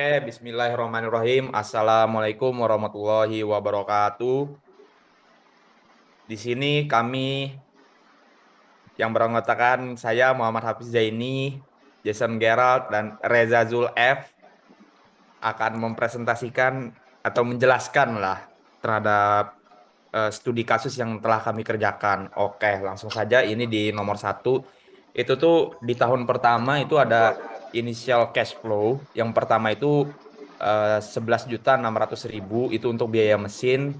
Bismillahirrahmanirrahim. Assalamualaikum warahmatullahi wabarakatuh. Di sini kami yang beranggotakan saya Muhammad Hafiz Zaini, Jason Gerald, dan Reza Zul F akan mempresentasikan atau menjelaskan lah terhadap studi kasus yang telah kami kerjakan. Oke, langsung saja ini di nomor satu. Itu tuh di tahun pertama itu ada initial cash flow. Yang pertama itu 11.600.000 itu untuk biaya mesin.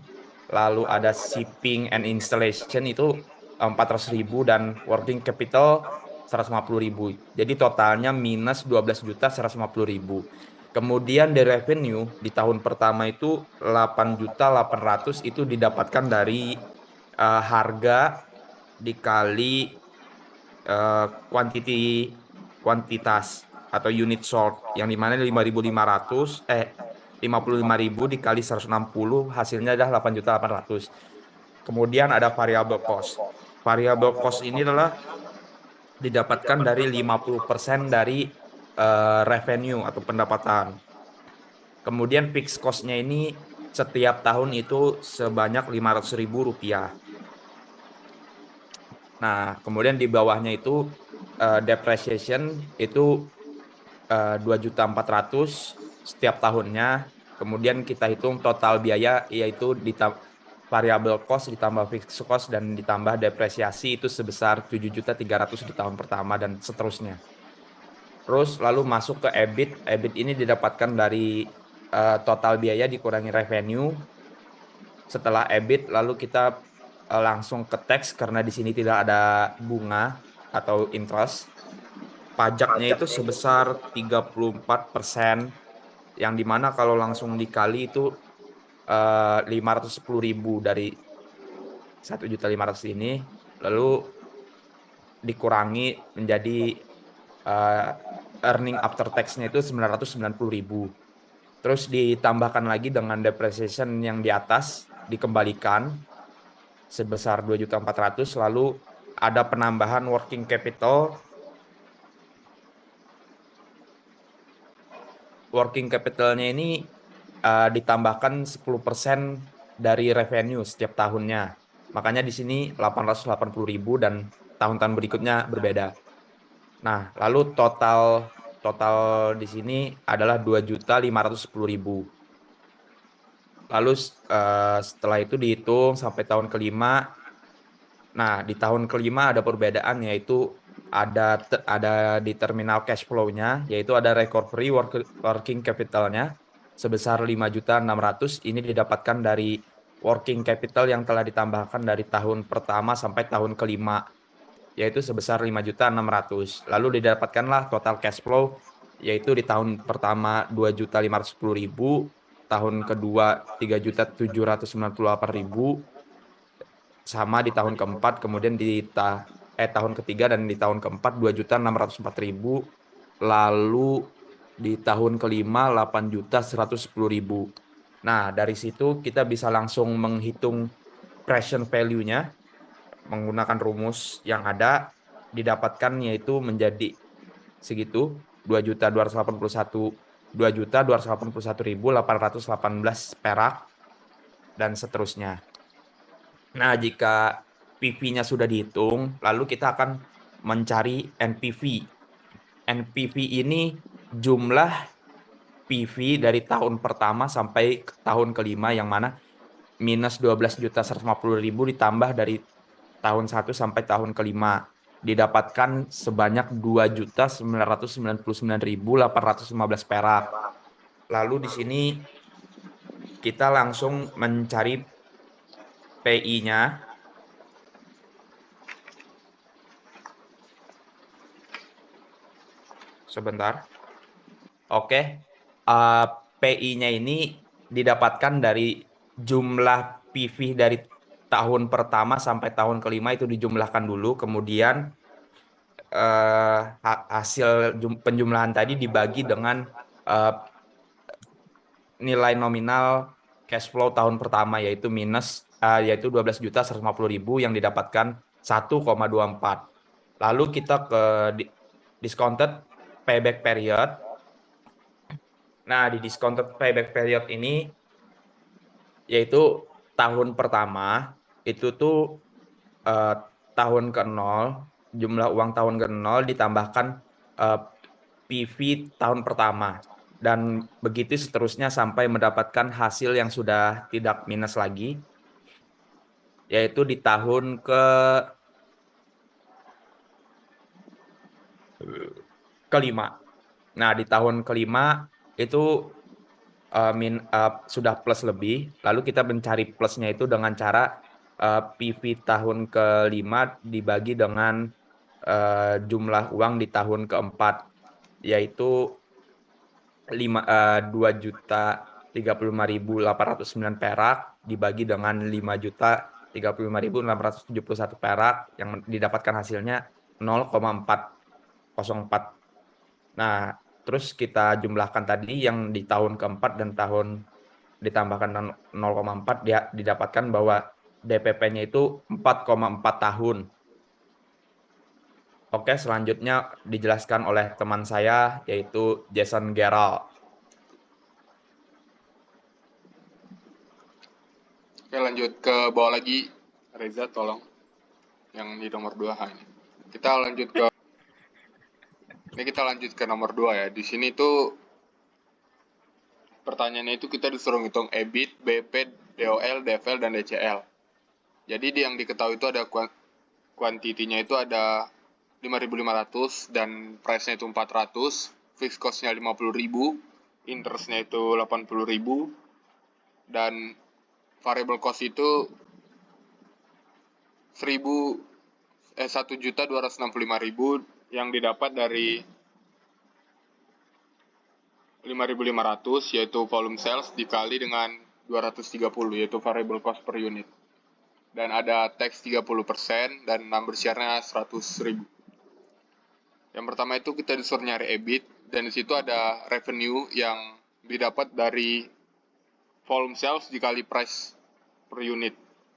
Lalu ada shipping and installation itu 400.000 dan working capital 150.000. Jadi totalnya minus 12.150.000. Kemudian dari revenue di tahun pertama itu 8.800 itu didapatkan dari harga dikali quantity kuantitas atau unit sold yang dimana 55.000 dikali 160 hasilnya adalah 8.800. Kemudian ada variable cost. Variable cost ini adalah didapatkan dari 50% dari revenue atau pendapatan. Kemudian fixed cost-nya ini setiap tahun itu sebanyak 500.000 rupiah. Nah, kemudian di bawahnya itu depreciation itu 2.400.000 setiap tahunnya. Kemudian kita hitung total biaya yaitu variable cost ditambah fixed cost dan ditambah depresiasi itu sebesar 7.300.000 di tahun pertama dan seterusnya. Terus lalu masuk ke EBIT. EBIT ini didapatkan dari total biaya dikurangi revenue. Setelah EBIT lalu kita langsung ke tax karena di sini tidak ada bunga atau interest. Pajaknya itu sebesar 34%, yang dimana kalau langsung dikali itu 510.000 dari 1.500.000 ini, lalu dikurangi menjadi eh, earning after tax-nya itu 990.000. Terus ditambahkan lagi dengan depreciation yang di atas, dikembalikan sebesar 2.400.000, lalu ada penambahan working capital. Working capitalnya ini ditambahkan 10% dari revenue setiap tahunnya. Makanya di sini 880.000 dan tahun-tahun berikutnya berbeda. Nah, lalu total total di sini adalah 2.510.000. Lalu setelah itu dihitung sampai tahun kelima. Nah, di tahun kelima ada perbedaan yaitu ada di terminal cash flow-nya yaitu ada recovery working capital-nya sebesar 5.600.000. Ini didapatkan dari working capital yang telah ditambahkan dari tahun pertama sampai tahun kelima yaitu sebesar 5.600.000. Lalu didapatkanlah total cash flow yaitu di tahun pertama 2.510.000, tahun kedua 3.798.000, sama di tahun keempat, kemudian tahun ketiga dan di tahun keempat 2.604.000, lalu di tahun kelima 8.110.000. Nah, dari situ kita bisa langsung menghitung present value-nya menggunakan rumus yang ada, didapatkan yaitu menjadi segitu 2.281.818 perak dan seterusnya. Nah, jika PV-nya sudah dihitung, lalu kita akan mencari NPV. NPV ini jumlah PV dari tahun pertama sampai ke tahun kelima, yang mana minus 12.150.000 ditambah dari tahun 1 sampai tahun kelima. Didapatkan sebanyak 2.999.815 perak. Lalu di sini kita langsung mencari PI-nya. Sebentar. Oke, uh, PI-nya ini didapatkan dari jumlah PV dari tahun pertama sampai tahun kelima itu dijumlahkan dulu, kemudian hasil penjumlahan tadi dibagi dengan uh, nilai nominal cash flow tahun pertama yaitu 12.150.000 yang didapatkan 1,24. Lalu kita ke discounted payback period. Nah, di discounted payback period ini yaitu tahun pertama itu tuh eh, tahun ke nol, jumlah uang tahun ke nol ditambahkan eh, PV tahun pertama. Dan begitu seterusnya sampai mendapatkan hasil yang sudah tidak minus lagi, yaitu di tahun kelima. Nah, di tahun kelima itu sudah plus lebih. Lalu kita mencari plusnya itu dengan cara PV tahun kelima dibagi dengan jumlah uang di tahun keempat, yaitu 2.035.809 perak dibagi dengan 5.035.871 perak yang didapatkan hasilnya 0,404. Nah, terus kita jumlahkan tadi yang di tahun keempat dan tahun ditambahkan 0,4, dia didapatkan bahwa DPP-nya itu 4,4 tahun. Oke, selanjutnya dijelaskan oleh teman saya yaitu Jason Gerald. Oke, lanjut ke bawah lagi. Reza, tolong. Yang di nomor 2. Ini. Kita lanjut ke nomor 2 ya. Di sini tuh pertanyaannya itu kita disuruh ngitung EBIT, BP, DOL, DFL, dan DCL. Jadi yang diketahui itu ada kuantitinya itu ada 5.500 dan price-nya itu 400, fixed cost-nya 50.000, interest-nya itu 80.000, dan variable cost itu 1.265.000 yang didapat dari 5.500 yaitu volume sales dikali dengan 230 yaitu variable cost per unit. Dan ada tax 30% dan number share-nya 100.000. Yang pertama itu kita disuruh nyari EBIT dan di situ ada revenue yang didapat dari volume sales dikali price per unit.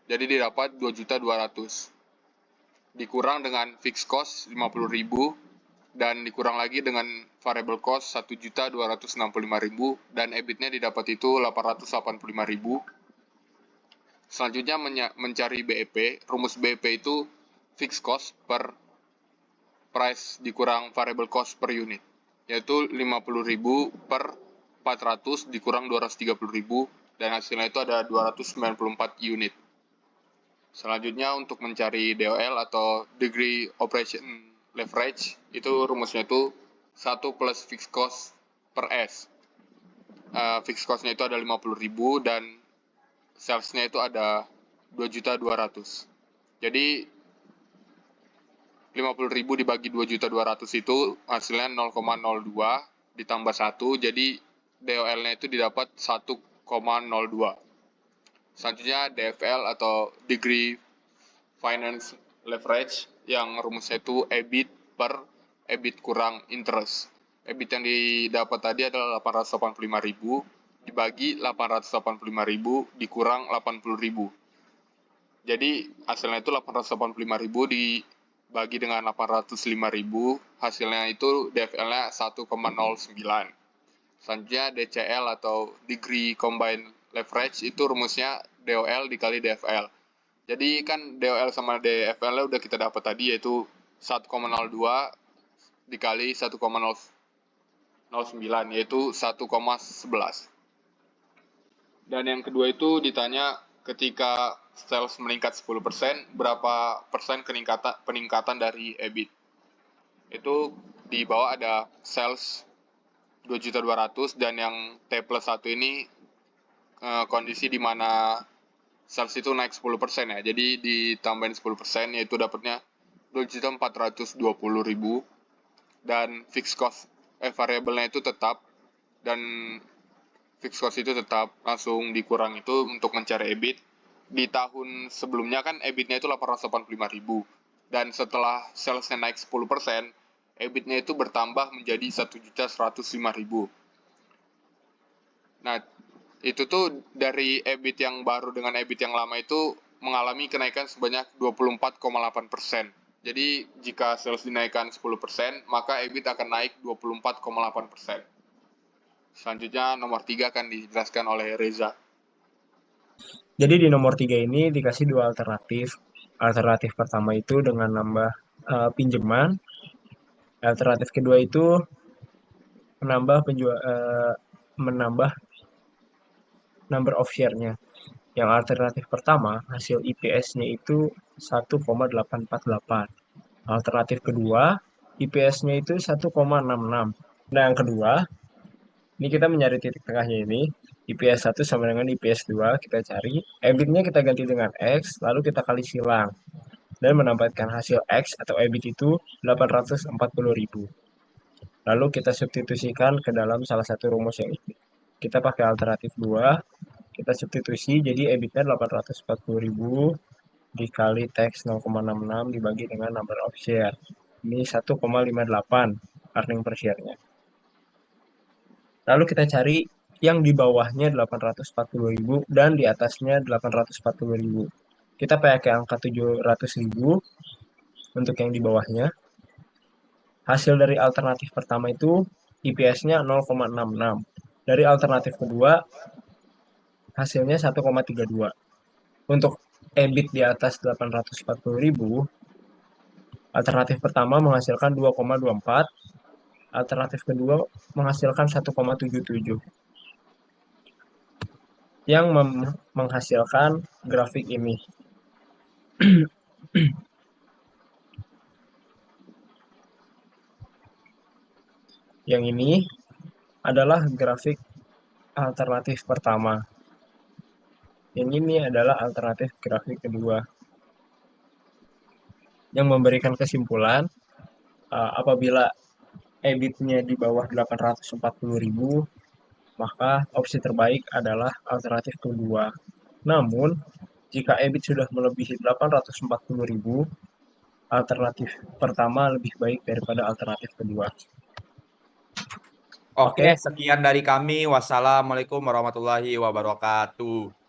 Jadi didapat 2.200.000. Dikurang dengan fixed cost 50.000 dan dikurang lagi dengan variable cost 1.265.000 dan EBIT-nya didapat itu 885.000. Selanjutnya mencari BEP. Rumus BEP itu fixed cost per price dikurang variable cost per unit, yaitu 50.000 per 400 dikurang 230.000 dan hasilnya itu ada 294 unit. Selanjutnya untuk mencari DOL atau Degree Operation Leverage, itu rumusnya itu 1 plus fixed cost per S. Fixed cost-nya itu ada 50.000 dan sales-nya itu ada 2.200.000. Jadi 50.000 dibagi 2.200.000 itu hasilnya 0,02 ditambah 1, jadi DOL-nya itu didapat 1,02. Selanjutnya DFL atau Degree Finance Leverage yang rumusnya itu EBIT per EBIT kurang interest. EBIT yang didapat tadi adalah 885.000 dibagi 885.000 dikurang 80.000. Jadi hasilnya itu 885.000 dibagi dengan 805.000, hasilnya itu DFL-nya 1,09. Selanjutnya DCL atau Degree Combined Leverage itu rumusnya DOL dikali DFL. Jadi kan DOL sama DFL udah kita dapat tadi yaitu 1,02 dikali 1,09 yaitu 1,11. Dan yang kedua itu ditanya ketika sales meningkat 10%, berapa persen peningkatan dari EBIT. Itu di bawah ada sales 2.200.000 dan yang T plus 1 ini kondisi di mana sales itu naik 10% ya. Jadi ditambahin 10% yaitu dapatnya 2.420.000 dan fixed cost variabelnya itu tetap dan fixed cost itu tetap langsung dikurang itu untuk mencari EBIT. Di tahun sebelumnya kan EBIT-nya itu 885.000 dan setelah salesnya naik 10%, EBIT-nya itu bertambah menjadi 1.105.000. Nah, itu tuh dari EBIT yang baru dengan EBIT yang lama itu mengalami kenaikan sebanyak 24,8%. Jadi jika sales dinaikkan 10%, maka EBIT akan naik 24,8%. Selanjutnya nomor 3 akan dijelaskan oleh Reza. Jadi di nomor 3 ini dikasih dua alternatif. Alternatif pertama itu dengan nambah pinjaman. Alternatif kedua itu menambah number of share-nya. Yang alternatif pertama, hasil IPS-nya itu 1,848. Alternatif kedua, IPS-nya itu 1,66. Nah, yang kedua, ini kita mencari titik tengahnya ini. IPS 1 sama dengan IPS 2, kita cari. EBIT-nya kita ganti dengan X, lalu kita kali silang. Dan mendapatkan hasil X atau EBIT itu 840.000. Lalu kita substitusikan ke dalam salah satu rumus yang ini. Kita pakai alternatif 2, kita substitusi, jadi EBIT-nya 840.000 dikali tax 0,66 dibagi dengan number of share. Ini 1,58 earning per share-nya. Lalu kita cari yang di bawahnya 840.000 dan di atasnya 840.000. Kita pakai angka 700.000 untuk yang di bawahnya. Hasil dari alternatif pertama itu IPS-nya 0,66. Dari alternatif kedua hasilnya 1,32. Untuk EBIT di atas 840.000, alternatif pertama menghasilkan 2,24, alternatif kedua menghasilkan 1,77. Yang menghasilkan grafik ini. Yang ini adalah grafik alternatif pertama. Yang ini adalah alternatif grafik kedua. Yang memberikan kesimpulan, apabila EBIT-nya di bawah 840.000, maka opsi terbaik adalah alternatif kedua. Namun, jika EBIT sudah melebihi 840.000, alternatif pertama lebih baik daripada alternatif kedua. Oke, sekian dari kami. Wassalamualaikum warahmatullahi wabarakatuh.